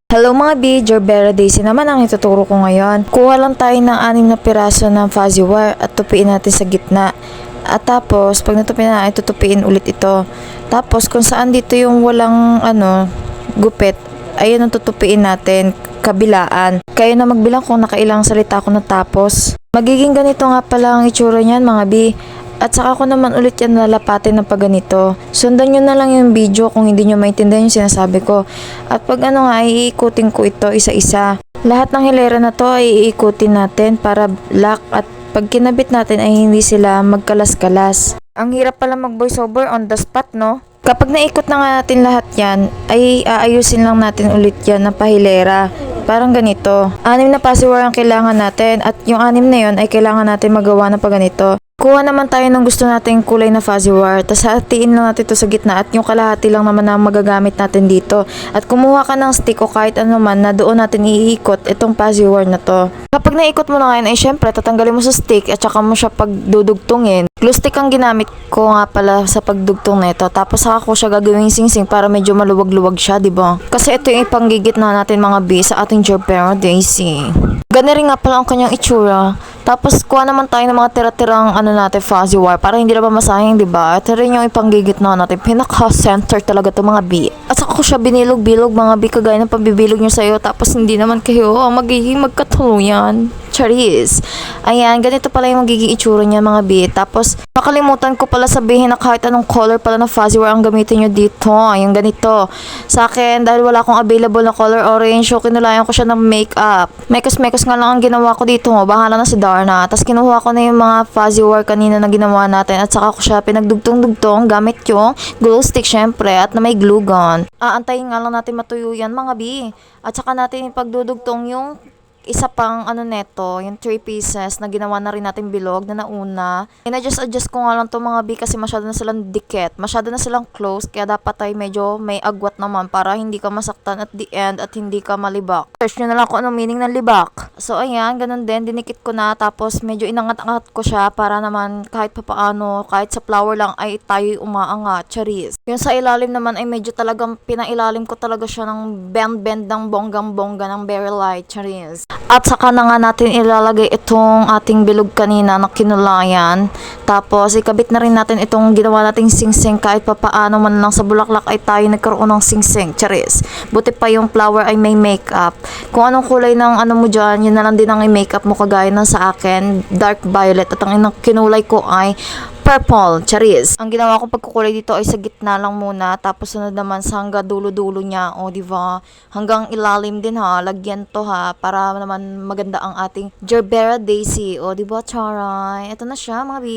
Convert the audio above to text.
Hello mga B, Gerbera Daisy naman ang ituturo ko ngayon. Kuha lang tayo ng 6 na piraso ng fuzzy wire at tupiin natin sa gitna. At tapos, pag natupiin na, tutupiin ulit ito. Tapos, kung saan dito yung walang gupit, ayun ang tutupiin natin, kabilaan. Kayo na magbilang kung nakailang salita ako natapos. Magiging ganito nga pala ang itsura niyan mga B. At saka ko naman ulit yan lalapatin ng pagganito. Sundan nyo na lang yung video kung hindi nyo maintindihan yung sinasabi ko. At pag iikutin ko ito isa-isa. Lahat ng hilera na to ay iikutin natin para black at pag kinabit natin ay hindi sila magkalas-kalas. Ang hirap pala mag voiceover on the spot, no? Kapag naikot na nga natin lahat yan, ay aayusin lang natin ulit yan ng pahilera. Parang ganito. 6 na password ang kailangan natin at yung 6 na yon ay kailangan natin magawa ng pagganito. Kuha naman tayo ng gusto nating kulay na fuzzy wire, tapos hatiin lang natin ito sa gitna at yung kalahati lang naman na magagamit natin dito. At kumuha ka ng stick o kahit ano man na doon natin iikot itong fuzzy wire na to. Kapag naikot mo na ngayon ay syempre tatanggalin mo sa stick at saka mo siya pagdudugtungin. Glue stick ang ginamit ko nga pala sa pagdugtong nito, tapos saka ko siya gagawing sing-sing para medyo maluwag-luwag siya, diba? Kasi ito yung ipanggigit na natin mga B sa ating Gerbera Daisy. Ganda rin nga pala ang kanyang itsura. Tapos kuha naman tayo ng mga tira-tirang natin fuzzy wire para hindi naman masayang, diba? Ito rin yung ipanggigit na natin. Pinaka-center talaga to mga B. At saka ko siya binilog-bilog mga B kagaya ng pambibilog nyo sa'yo. Tapos hindi naman kayo magiging magkatuluyan. Charis. Ayan, ganito pala yung magiging itsura niya mga B. Tapos, nakalimutan ko pala sabihin na kahit anong color pala ng fuzzy wire ang gamitin nyo dito. Yung ganito. Sa akin, dahil wala akong available na color orange, so kinulayan ko siya ng makeup. Mekos-mekos nga lang ang ginawa ko dito. Bahala na si Darna. Tapos kinuha ko na yung mga fuzzy wire kanina na ginawa natin. At saka ko siya pinagdugtong-dugtong gamit yung glue stick syempre at na may glue gun. Aantayin nga lang natin matuyo yan mga B. At saka natin ipagdudugtong yung isa pang neto, yung 3 pieces na ginawa na rin natin bilog na nauna. In-adjust ko nga lang to mga B kasi masyado na silang dikit, masyado na silang close, kaya dapat ay medyo may agwat naman para hindi ka masaktan at the end at hindi ka malibak. Search nyo na lang kung anong meaning ng libak. So ayan, ganun din, dinikit ko na tapos medyo inangat-angat ko siya para naman kahit papaano, kahit sa flower lang ay tayo umaangat, charis. Yung sa ilalim naman ay medyo talagang pinailalim ko talaga siya ng bend-bend ng bonggang-bongga ng very light, charis. At saka na nga natin ilalagay itong ating bilog kanina na kinulayan. Tapos ikabit na rin natin itong ginawa nating sing-sing kahit papaano man lang sa bulaklak ay tayo nagkaroon ng sing-sing. Charis. Buti pa yung flower ay may makeup. Kung anong kulay ng mo dyan, yun na lang din ang makeup mo kagaya ng sa akin. Dark violet. At ang kinulay ko ay purple, charis. Ang ginawa ko pagkukulay dito ay sa gitna lang muna, tapos sunod naman sa hanggang dulo-dulo niya, diba? Hanggang ilalim din ha, lagyan to ha, para naman maganda ang ating Gerbera Daisy, diba, charay? Ito na siya mga B.